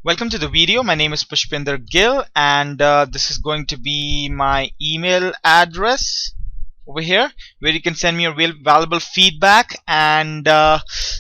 Welcome to the video. My name is Pushpinder Gill, and this is going to be my email address over here where you can send me your valuable feedback. And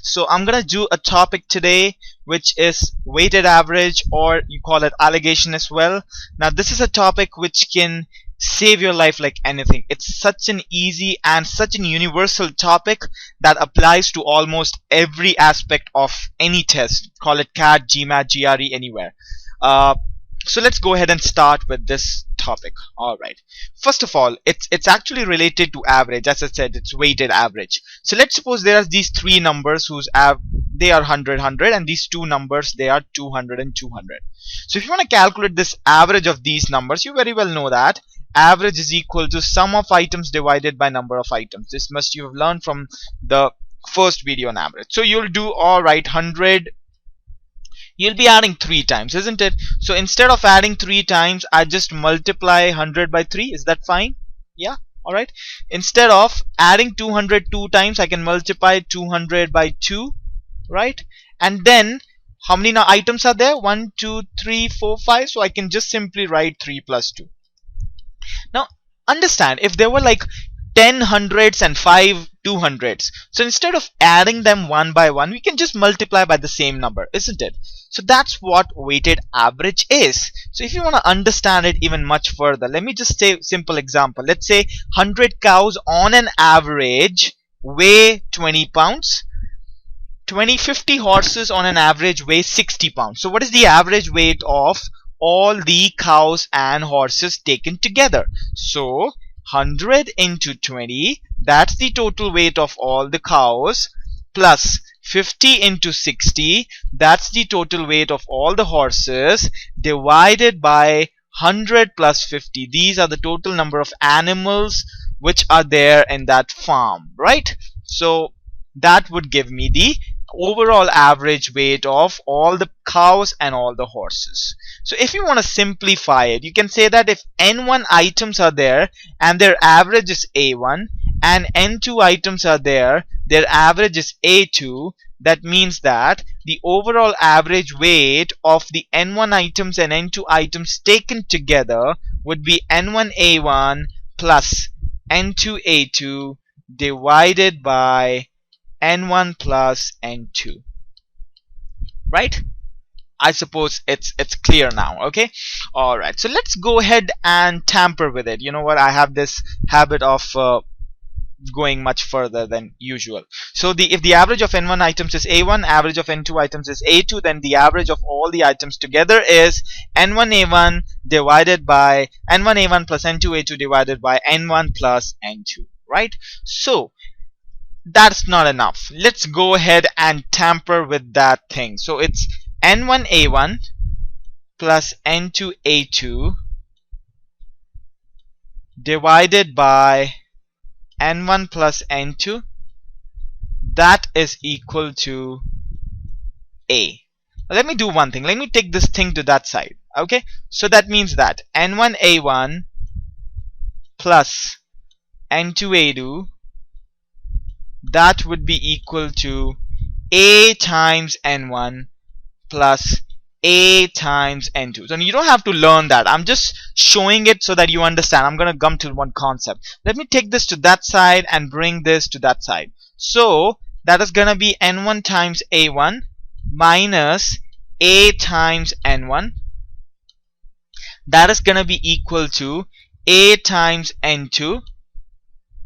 so I'm gonna do a topic today which is weighted average, or you call it alligation as well. Now this is a topic which can save your life like anything. It's such an easy and such an universal topic that applies to almost every aspect of any test. Call it CAT, GMAT, GRE, anywhere. So let's go ahead and start with this topic. Alright, first of all, it's actually related to average. As I said, it's weighted average. So let's suppose there are these three numbers whose they are 100, 100, and these two numbers, they are 200 and 200. So if you want to calculate this average of these numbers, you very well know that average is equal to sum of items divided by number of items. This must you have learned from the first video on average. So you'll do, alright, 100, you'll be adding 3 times, isn't it? So instead of adding 3 times, I just multiply 100 by 3. Is that fine? Yeah, alright. Instead of adding 200 2 times, I can multiply 200 by 2, right? And then how many now items are there? 1 2 3 4 5. So I can just simply write 3 plus 2. Now understand, if there were like 10 hundreds and 5 200s, so instead of adding them one by one, we can just multiply by the same number, isn't it? So that's what weighted average is. So if you want to understand it even much further, let me just say simple example. Let's say 100 cows on an average weigh 20 pounds. 50 horses on an average weigh 60 pounds. So what is the average weight of all the cows and horses taken together? So 100 into 20, that's the total weight of all the cows, plus 50 into 60, that's the total weight of all the horses, divided by 100 plus 50. These are the total number of animals which are there in that farm, right? So that would give me the overall average weight of all the cows and all the horses. So if you want to simplify it, you can say that if n1 items are there and their average is a1, and n2 items are there, their average is a2, that means that the overall average weight of the n1 items and n2 items taken together would be n1a1 plus n2a2 divided by n1 plus n2, right? I suppose it's clear now. Okay, alright, so let's go ahead and tamper with it. You know what, I have this habit of going much further than usual. So if the average of n1 items is a1, average of n2 items is a2, then the average of all the items together is n1a1 divided by n1a1 plus n2a2 divided by n1 plus n2, right? So that's not enough. Let's go ahead and tamper with that thing. So it's n1a1 plus n2a2 divided by n1 plus n2, that is equal to a. Let me do one thing. Let me take this thing to that side. Okay, so that means that n1a1 plus n2a2, that would be equal to a times n1 plus a times n2. So you don't have to learn that. I'm just showing it so that you understand. I'm gonna come to one concept. Let me take this to that side and bring this to that side. So that is gonna be n1 times a1 minus a times n1. That is gonna be equal to a times n2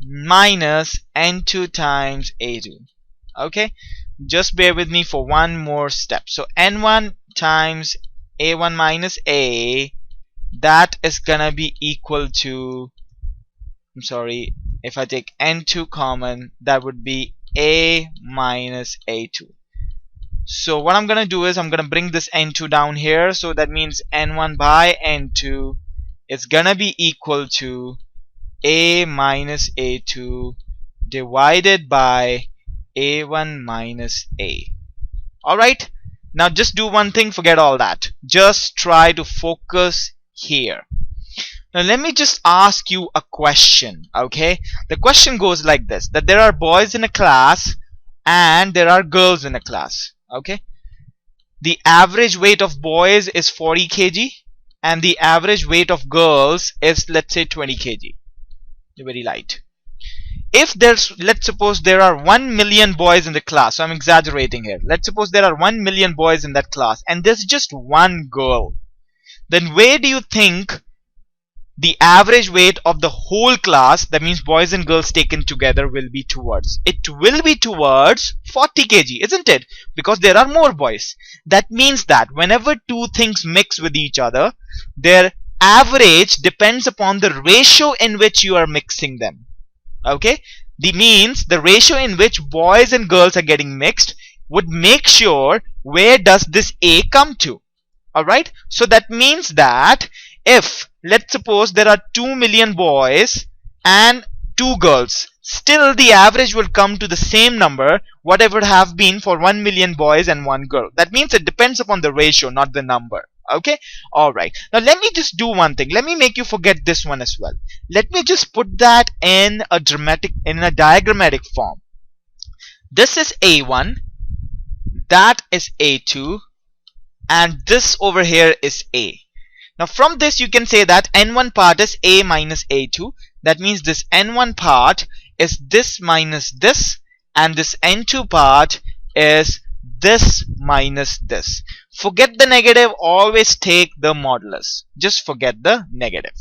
minus n2 times a2. Okay, just bear with me for one more step. So n1 times a1 minus a, that is gonna be equal to, I'm sorry, if I take n2 common, that would be a minus a2. So what I'm gonna do is I'm gonna bring this n2 down here. So that means n1 by n2 is gonna be equal to a minus a2 divided by a1 minus a. Alright, now just do one thing, forget all that. Just try to focus here. Now let me just ask you a question. Okay, the question goes like this, that there are boys in a class and there are girls in a class. Okay, the average weight of boys is 40 kg and the average weight of girls is, let's say, 20 kg. They're very light. If there's, let's suppose there are 1 million boys in the class, so I'm exaggerating here. Let's suppose there are 1 million boys in that class and there's just one girl. Then where do you think the average weight of the whole class, that means boys and girls taken together, will be towards? It will be towards 40 kg, isn't it? Because there are more boys. That means that whenever two things mix with each other, their average depends upon the ratio in which you are mixing them. Okay, means the ratio in which boys and girls are getting mixed would make sure where does this A come to. Alright, so that means that if, let's suppose, there are 2 million boys and 2 girls, still the average will come to the same number what it would have been for 1 million boys and 1 girl. That means it depends upon the ratio, not the number. Okay, alright. Now let me just do one thing. Let me make you forget this one as well. Let me just put that in a diagrammatic form. This is A1, that is A2, and this over here is A. Now from this you can say that N1 part is A minus A2. That means this N1 part is this minus this, and this N2 part is this minus this. Forget the negative, always take the modulus. Just forget the negative.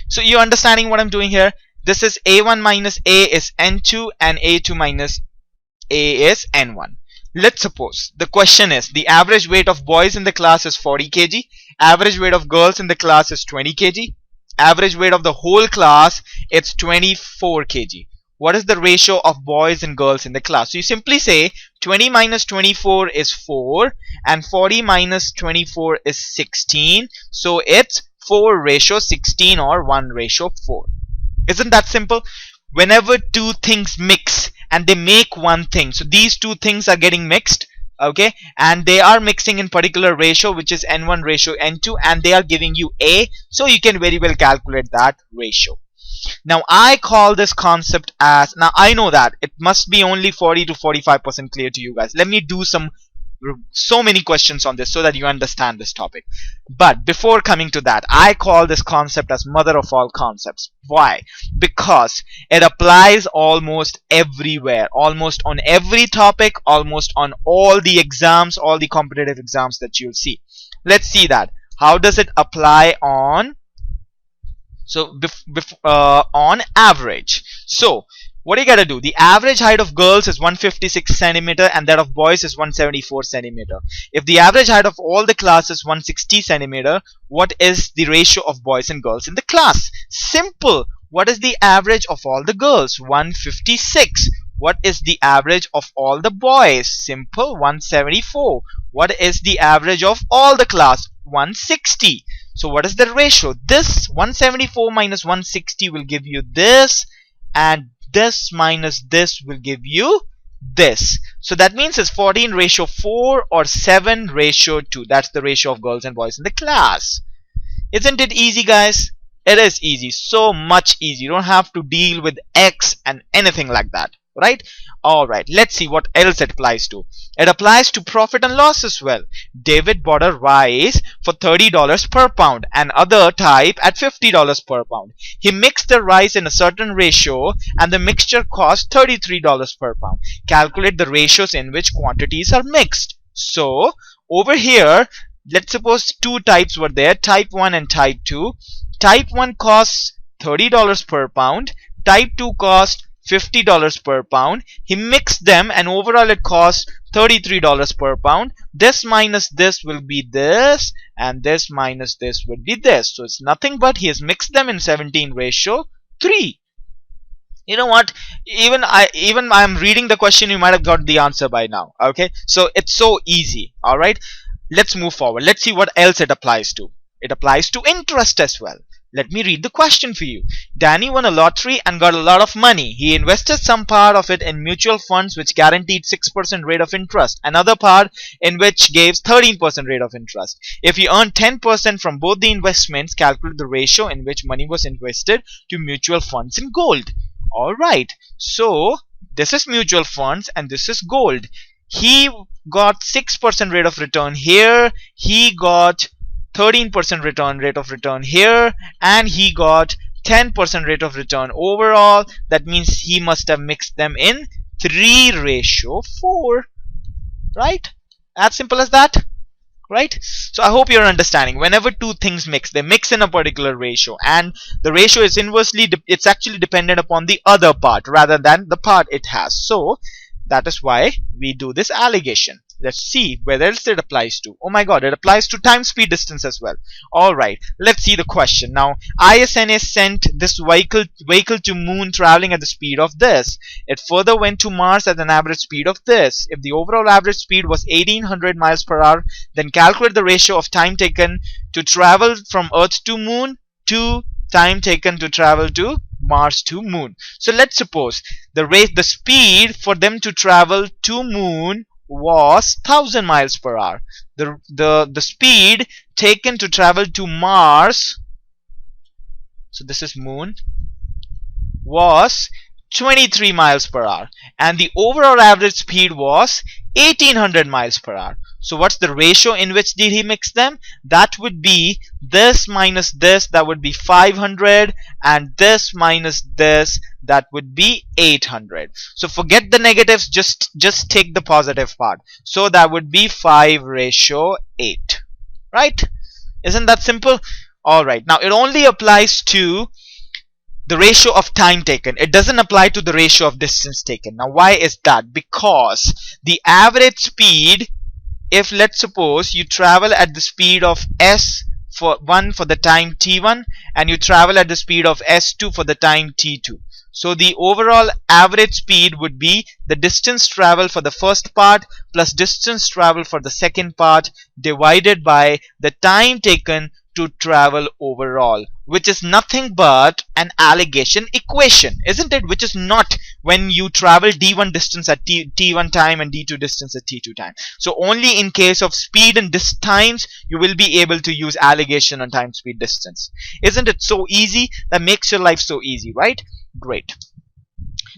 So you're understanding what I'm doing here? This is A1 minus A is N2 and A2 minus A is N1. Let's suppose the question is the average weight of boys in the class is 40 kg, average weight of girls in the class is 20 kg, average weight of the whole class it's 24 kg. What is the ratio of boys and girls in the class? So you simply say 20 minus 24 is 4 and 40 minus 24 is 16. So it's 4 ratio 16 or 1 ratio 4. Isn't that simple? Whenever two things mix and they make one thing, so these two things are getting mixed, okay, and they are mixing in particular ratio which is N1 ratio N2, and they are giving you A, so you can very well calculate that ratio. Now I call this concept as, now I know that it must be only 40 to 45% clear to you guys. Let me do so many questions on this so that you understand this topic. But before coming to that, I call this concept as mother of all concepts. Why? Because it applies almost everywhere, almost on every topic, almost on all the exams, all the competitive exams that you'll see. Let's see that. How does it apply on? So on average. So what you gotta do? The average height of girls is 156 centimeter and that of boys is 174 centimeter. If the average height of all the class is 160 centimeter, what is the ratio of boys and girls in the class? Simple. What is the average of all the girls? 156. What is the average of all the boys? Simple. 174. What is the average of all the class? 160. So what is the ratio? This 174 minus 160 will give you this, and this minus this will give you this. So that means it's 14 ratio 4 or 7 ratio 2. That's the ratio of girls and boys in the class. Isn't it easy, guys? It is easy. So much easy. You don't have to deal with X and anything like that. Right? Alright, let's see what else it applies to. It applies to profit and loss as well. David bought a rice for $30 per pound and other type at $50 per pound. He mixed the rice in a certain ratio and the mixture cost $33 per pound. Calculate the ratios in which quantities are mixed. So over here, let's suppose two types were there, type 1 and type 2. Type 1 costs $30 per pound. Type 2 costs $50 per pound. He mixed them and overall it costs $33 per pound. This minus this will be this, and this minus this will be this. So it's nothing but he has mixed them in 17 ratio 3. You know what? Even I'm reading the question, you might have got the answer by now. Okay, so it's so easy. Alright, let's move forward. Let's see what else it applies to. It applies to interest as well. Let me read the question for you. Danny won a lottery and got a lot of money. He invested some part of it in mutual funds which guaranteed 6% rate of interest. Another part in which gave 13% rate of interest. If he earned 10% from both the investments, calculate the ratio in which money was invested to mutual funds in gold. Alright, so this is mutual funds and this is gold. he got 6% rate of return here, he got 13% rate of return here, and he got 10% rate of return overall. That means he must have mixed them in 3:4, right? As simple as that, right? So I hope you're understanding. Whenever two things mix, they mix in a particular ratio, and the ratio is inversely it's actually dependent upon the other part rather than the part it has. So that is why we do this alligation. Let's see where else it applies to. Oh my god, it applies to time, speed, distance as well. Alright, let's see the question. Now, ISNA sent this vehicle to moon traveling at the speed of this. It further went to Mars at an average speed of this. If the overall average speed was 1800 miles per hour, then calculate the ratio of time taken to travel from Earth to moon to time taken to travel to Mars to moon. So let's suppose the speed for them to travel to moon was 1000 miles per hour. The speed taken to travel to Mars, so this is moon, was 23 miles per hour, and the overall average speed was 1800 miles per hour. So what's the ratio in which did he mix them? That would be this minus this, that would be 500, and this minus this, that would be 800. So forget the negatives, just take the positive part. So that would be 5:8, right? Isn't that simple? Alright, now it only applies to the ratio of time taken. It doesn't apply to the ratio of distance taken. Now why is that? Because the average speed, if let's suppose you travel at the speed of s1 for the time t1, and you travel at the speed of s2 for the time t2, so the overall average speed would be the distance traveled for the first part plus distance traveled for the second part divided by the time taken to travel overall, which is nothing but an alligation equation, isn't it? Which is not when you travel d1 distance at t1 time and d2 distance at t2 time. So only in case of speed and times you will be able to use alligation on time, speed, distance. Isn't it so easy? That makes your life so easy, right? Great.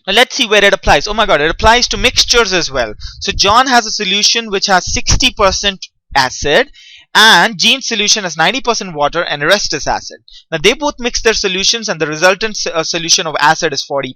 Now let's see where it applies. Oh my god, it applies to mixtures as well. So John has a solution which has 60% acid, and Jean's solution has 90% water and the rest is acid. Now they both mix their solutions and the resultant solution of acid is 40%.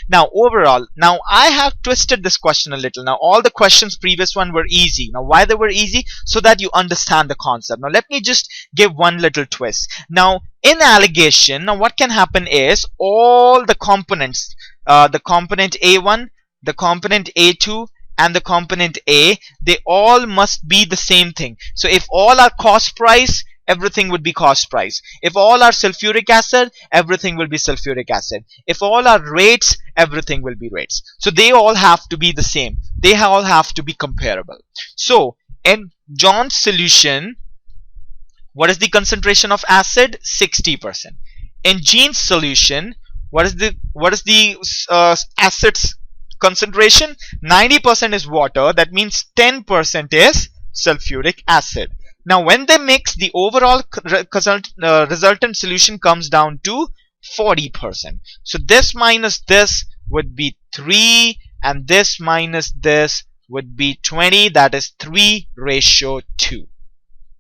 Now overall, now I have twisted this question a little. Now all the questions previous one were easy. Now why they were easy? So that you understand the concept. Now let me just give one little twist. Now in alligation, now what can happen is all the components, the component A1, the component A2, and the component A, they all must be the same thing. So if all are cost price, everything would be cost price. If all are sulfuric acid, everything will be sulfuric acid. If all are rates, everything will be rates. So they all have to be the same. They all have to be comparable. So in John's solution, what is the concentration of acid? 60%. In Jean's solution, what is the acid's concentration? 90% is water. That means 10% is sulfuric acid. Now when they mix, the overall resultant solution comes down to 40%. So this minus this would be 3, and this minus this would be 20. That is 3:2.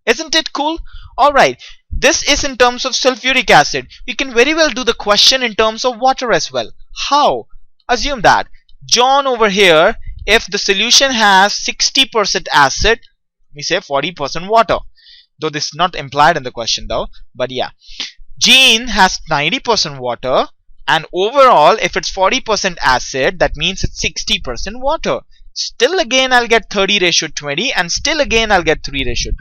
Isn't it cool? Alright, this is in terms of sulfuric acid. We can very well do the question in terms of water as well. How? Assume that John over here, if the solution has 60% acid, we say 40% water. Though this is not implied in the question though, but yeah. Jean has 90% water, and overall if it's 40% acid, that means it's 60% water. Still again I'll get 30:20, and still again I'll get 3:2.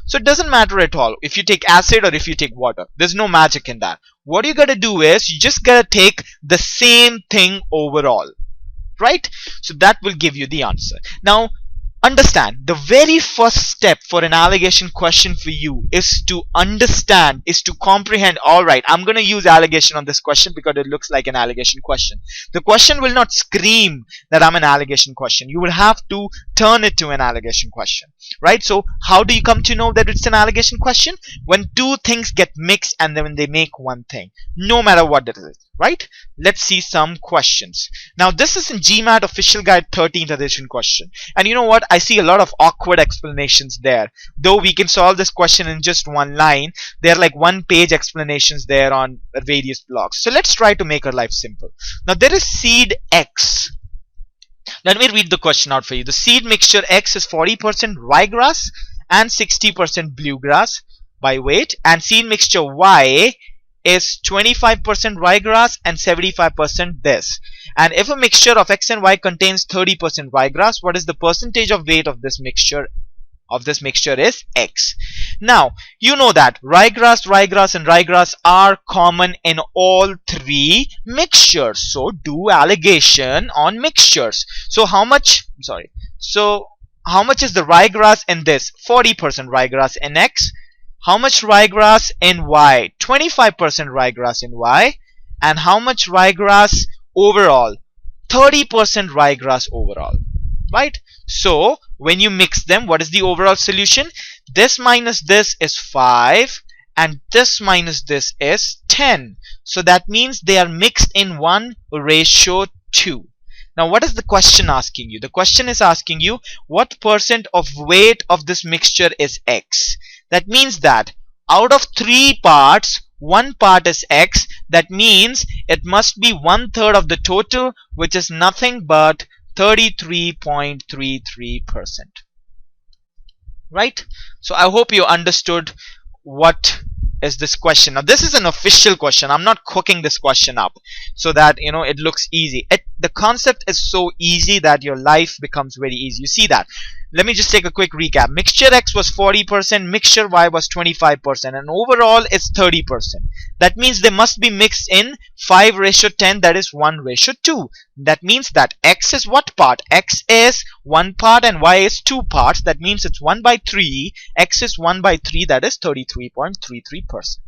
So it doesn't matter at all if you take acid or if you take water. There's no magic in that. What you gotta do is you just gotta take the same thing overall, right? So that will give you the answer. Now understand, the very first step for an alligation question for you is to understand, is to comprehend. Alright, I'm gonna use alligation on this question because it looks like an alligation question. The question will not scream that I'm an alligation question. You will have to turn it to an alligation question, right? So how do you come to know that it's an alligation question? When two things get mixed and then they make one thing, no matter what it is. right? Let's see some questions. Now this is in GMAT official guide 13th edition question, and you know what, I see a lot of awkward explanations there. Though we can solve this question in just one line, there are like one-page explanations there on various blogs. So let's try to make our life simple. Now there is seed X. Let me read the question out for you. The seed mixture X is 40% ryegrass and 60% bluegrass by weight, and seed mixture Y is 25% ryegrass and 75% this. And if a mixture of X and Y contains 30% ryegrass, what is the percentage of weight of this mixture is X. Now you know that ryegrass and ryegrass are common in all three mixtures, so do alligation on mixtures. So how much is the ryegrass in this? 40% ryegrass in X. How much ryegrass in Y? 25% ryegrass in Y. And how much ryegrass overall? 30% ryegrass overall, right? So when you mix them, what is the overall solution? This minus this is 5 and this minus this is 10. So that means they are mixed in 1:2. Now what is the question asking you? The question is asking you what percent of weight of this mixture is X. That means that out of 3 parts, 1 part is X. That means it must be 1/3 of the total, which is nothing but 33.33%. Right? So I hope you understood what is this question. Now this is an official question. I'm not cooking this question up so that it looks easy. The concept is so easy that your life becomes very easy. You see that? Let me just take a quick recap. Mixture X was 40%, mixture Y was 25%, and overall it's 30%. That means they must be mixed in 5:10, that is 1:2. That means that X is what part? X is 1 part and Y is 2 parts. That means it's 1/3. X is 1/3, that is 33.33%.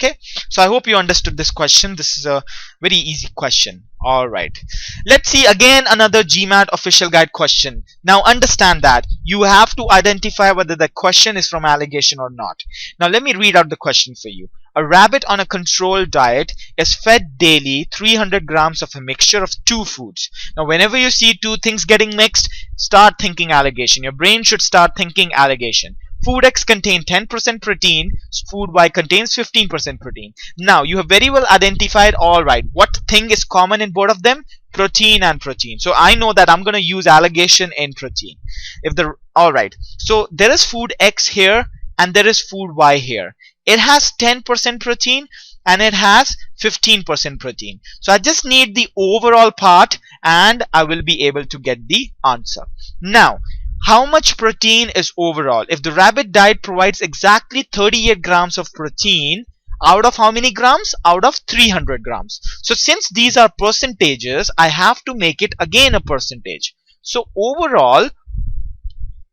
Okay, so I hope you understood this question. This is a very easy question. Alright, let's see again another GMAT official guide question. Now understand that you have to identify whether the question is from allegation or not. Now let me read out the question for you. A rabbit on a controlled diet is fed daily 300 grams of a mixture of 2 foods. Now whenever you see 2 things getting mixed, start thinking allegation. Your brain should start thinking allegation. Food X contains 10% protein, food Y contains 15% protein. Now you have very well identified, alright, what thing is common in both of them? Protein and protein. So I know that I'm going to use allegation in protein. Alright, so there is food X here and there is food Y here. It has 10% protein and it has 15% protein. So I just need the overall part and I will be able to get the answer. Now how much protein is overall? If the rabbit diet provides exactly 38 grams of protein, out of how many grams? Out of 300 grams. So since these are percentages, I have to make it again a percentage. So overall,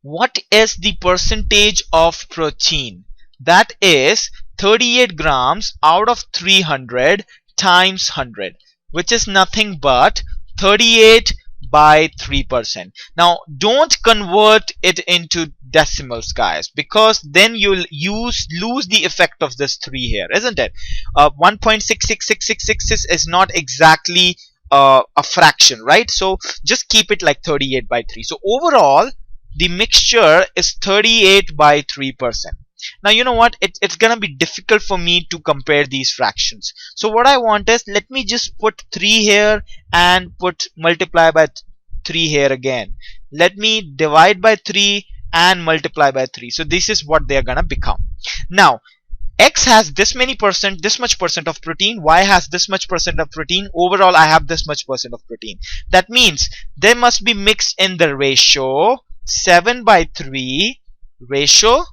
what is the percentage of protein? That is 38 grams out of 300 times 100, which is nothing but 38/3%. Now don't convert it into decimals, guys, because then you'll lose the effect of this 3 here, isn't it? 1.666666 is not exactly a fraction, right? So just keep it like 38/3. So overall the mixture is 38/3%. Now you know what, it's gonna be difficult for me to compare these fractions. So what I want is, let me just put 3 here and multiply by 3 here again. Let me divide by 3 and multiply by 3. So this is what they're gonna become. Now X has this much percent of protein, Y has this much percent of protein, overall I have this much percent of protein. That means they must be mixed in the ratio 7/3 ratio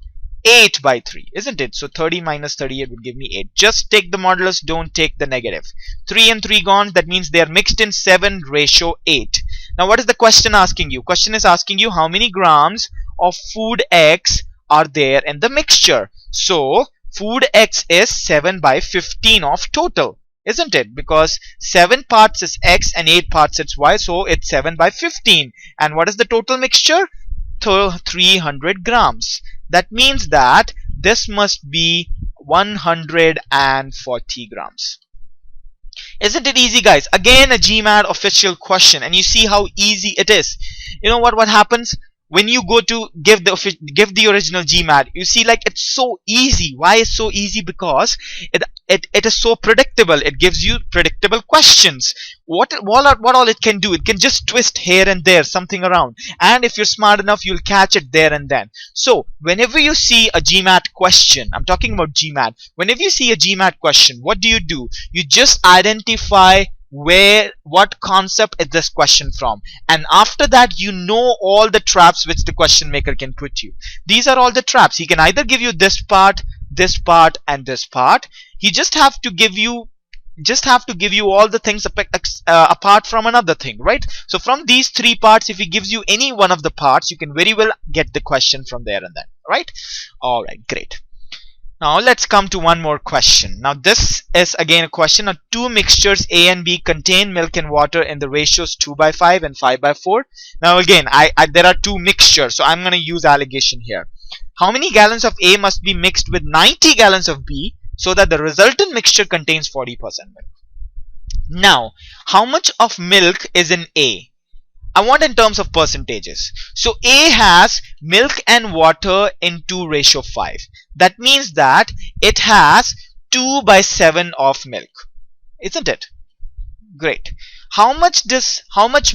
8/3, isn't it? So 30 minus 38 would give me 8. Just take the modulus, don't take the negative. 3 and 3 gone, that means they are mixed in 7/8. Now what is the question asking you? Question is asking you how many grams of food X are there in the mixture. So food X is 7/15 of total, isn't it? Because 7 parts is X and 8 parts is Y, so it's 7/15. And what is the total mixture? 300 grams. That means that this must be 140 grams. Isn't it easy, guys? Again, a GMAT official question, and you see how easy it is. You know what happens when you go to give the original GMAT? You see, like, it's so easy. Why is so easy? Because it is so predictable. It gives you predictable questions. What all it can do? It can just twist here and there something around, and if you're smart enough, you'll catch it there and then. So whenever you see a GMAT question, I'm talking about GMAT. Whenever you see a GMAT question, what do? You just identify what concept is this question from, and after that you know all the traps which the question maker can put you. These are all the traps. He can either give you this part, and this part. He just have to give you all the things apart from another thing, right? So from these three parts, if he gives you any one of the parts, you can very well get the question from there and then, right? All right, great. Now let's come to one more question. Now this is again a question of two mixtures A and B contain milk and water in the ratios 2:5 and 5:4. Now again, there are two mixtures, so I'm going to use alligation here. How many gallons of A must be mixed with 90 gallons of B so that the resultant mixture contains 40% milk? Now, how much of milk is in A? I want in terms of percentages. So A has milk and water in 2:5. That means that it has 2/7 of milk, isn't it? Great. How much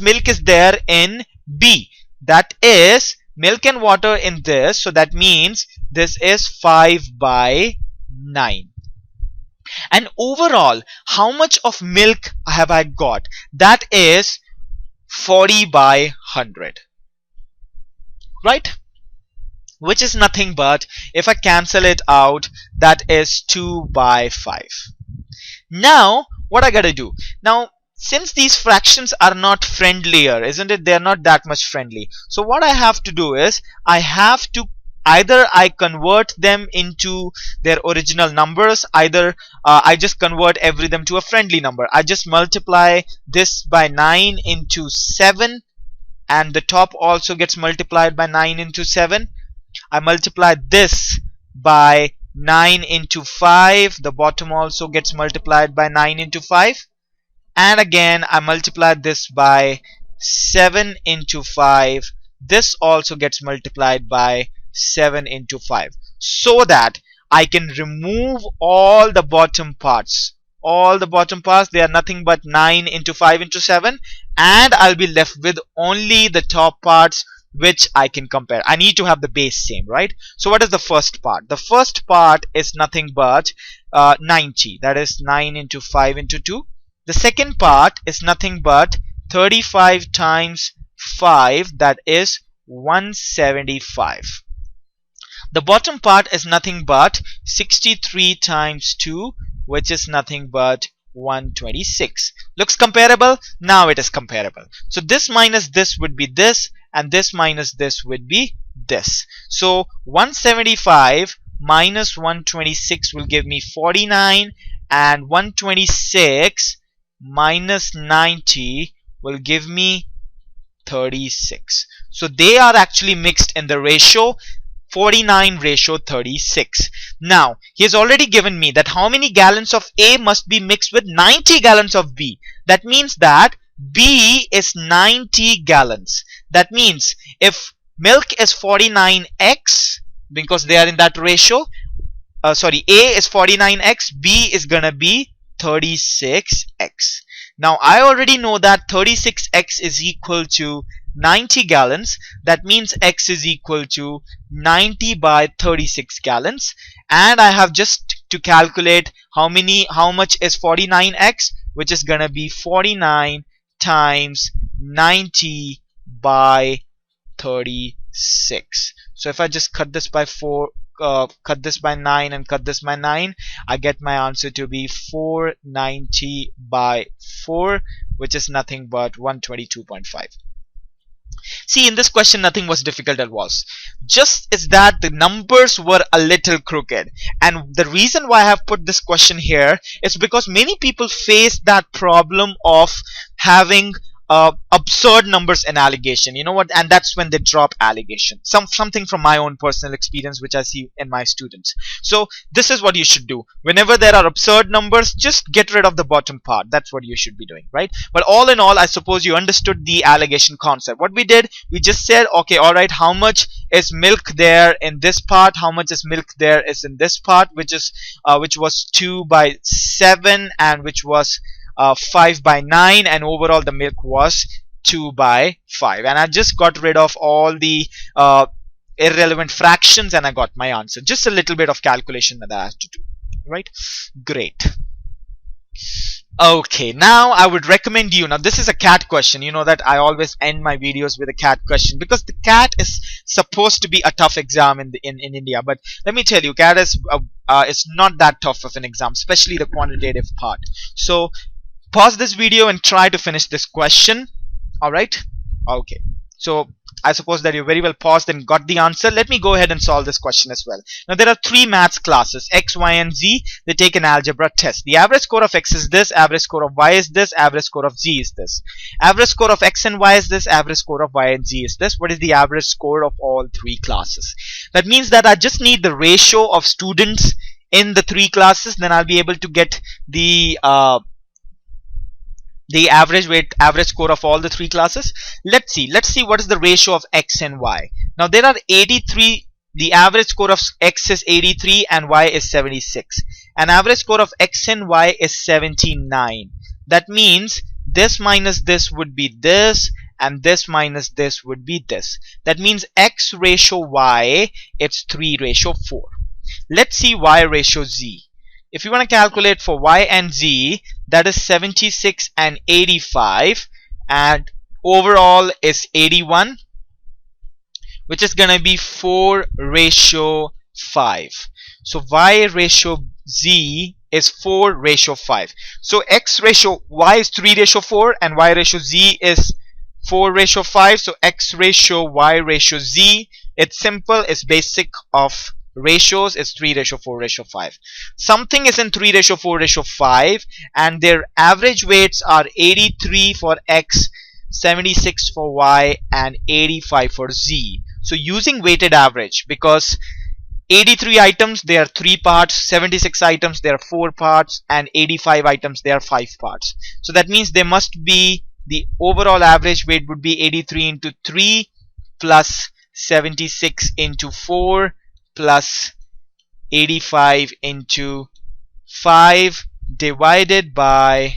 milk is there in B? That is milk and water in this, so that means this is 5/9. And overall, how much of milk have I got? That is 40/100, right? Which is nothing but, if I cancel it out, that is 2/5. Now what I gotta do now, since these fractions are not friendlier, isn't it? They're not that much friendly. So what I have to do is, I have to either I convert them into their original numbers, either I just convert them to a friendly number. I just multiply this by 9 into 7, and the top also gets multiplied by 9 into 7. I multiply this by 9 into 5, the bottom also gets multiplied by 9 into 5, and again I multiply this by 7 into 5, this also gets multiplied by 7 into 5, so that I can remove all the bottom parts. All the bottom parts, they are nothing but 9 into 5 into 7, and I'll be left with only the top parts which I can compare. I need to have the base same, right? So what is the first part? The first part is nothing but 90, that is 9 into 5 into 2. The second part is nothing but 35 times 5, that is 175. The bottom part is nothing but 63 times 2, which is nothing but 126. Looks comparable? Now it is comparable. So this minus this would be this, and this minus this would be this. So 175 minus 126 will give me 49, and 126 minus 90 will give me 36. So they are actually mixed in the ratio 49:36. Now he has already given me that how many gallons of A must be mixed with 90 gallons of B. That means that B is 90 gallons. That means if milk is 49x, because they are in that ratio, A is 49x, B is gonna be 36x. Now I already know that 36x is equal to 90 gallons. That means x is equal to 90 by 36 gallons, and I have just to calculate how much is 49x, which is gonna be 49 times 90 by 36. So if I just cut this by 4, cut this by 9, and cut this by 9, I get my answer to be 490 by 4, which is nothing but 122.5. See, in this question nothing was difficult at all. Just is that the numbers were a little crooked, and the reason why I have put this question here is because many people face that problem of having absurd numbers in allegation. You know what? And that's when they drop allegation. Something from my own personal experience, which I see in my students. So this is what you should do. Whenever there are absurd numbers, just get rid of the bottom part. That's what you should be doing, right? But all in all, I suppose you understood the allegation concept. What we did, we just said, okay, all right, how much is milk there in this part? How much is milk there is in this part, which was 2 by 7 and which was 5 by 9, and overall the milk was 2 by 5. And I just got rid of all the irrelevant fractions and I got my answer. Just a little bit of calculation that I have to do, right? Great. Okay, now I would recommend you, now this is a CAT question. You know that I always end my videos with a CAT question because the CAT is supposed to be a tough exam in India, but let me tell you, CAT is it's not that tough of an exam, especially the quantitative part. So pause this video and try to finish this question. Alright, okay, so I suppose that you very well paused and got the answer. Let me go ahead and solve this question as well. Now there are 3 maths classes, X, Y and Z. They take an algebra test. The average score of X is this, average score of Y is this, average score of Z is this. Average score of X and Y is this, average score of Y and Z is this. What is the average score of all 3 classes? That means that I just need the ratio of students in the 3 classes, then I'll be able to get the average score of all the 3 classes. Let's see what is the ratio of X and Y. Now there are 83. The average score of X is 83 and Y is 76. An average score of X and Y is 79. That means this minus this would be this, and this minus this would be this. That means X ratio Y, it's 3 ratio 4. Let's see Y ratio Z. If you want to calculate for Y and Z, that is 76 and 85, and overall is 81, which is going to be 4 ratio 5. So Y ratio Z is 4 ratio 5. So X ratio Y is 3 ratio 4 and Y ratio Z is 4 ratio 5. So X ratio Y ratio Z, it's simple, it's basic of ratios, is 3 ratio 4 ratio 5. Something is in 3 ratio 4 ratio 5 and their average weights are 83 for X, 76 for Y and 85 for Z. So using weighted average, because 83 items there are 3 parts, 76 items there are 4 parts, and 85 items there are 5 parts. So that means there must be, the overall average weight would be 83 into 3 plus 76 into 4 plus 85 into 5 divided by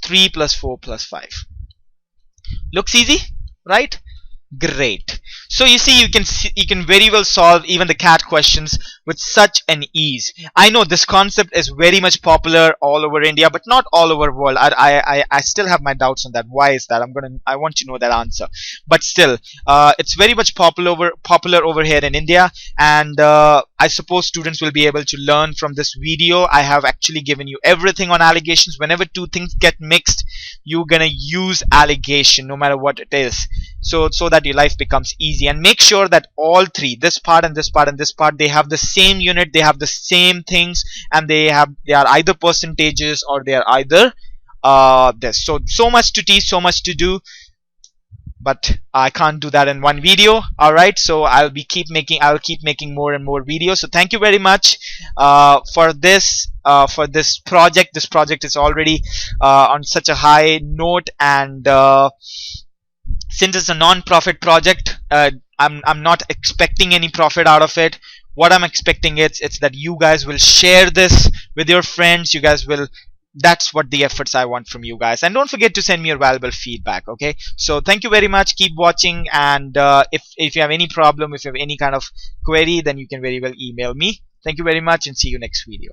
3 plus 4 plus 5. Looks easy, right? Great. So you see, you can very well solve even the CAT questions with such an ease. I know this concept is very much popular all over India, but not all over world. I still have my doubts on that. Why is that? I want to know that answer. But still, it's very much popular over here in India, and I suppose students will be able to learn from this video. I have actually given you everything on allegations. Whenever 2 things get mixed, you're gonna use allegation no matter what it is, so that your life becomes easy. And make sure that all 3, this part and this part and this part, they have the same unit, they have the same things, and they are either percentages or they are either this. So much to teach, so much to do, but I can't do that in one video. Alright, so I'll keep making more and more videos. So thank you very much for this project. This project is already on such a high note, and since it's a non-profit project, I'm not expecting any profit out of it. What I'm expecting it's that you guys will share this with your friends. You guys will, that's what the efforts I want from you guys. And don't forget to send me your valuable feedback. Okay, so thank you very much. Keep watching, and if you have any problem, if you have any kind of query, then you can very well email me. Thank you very much, and see you next video.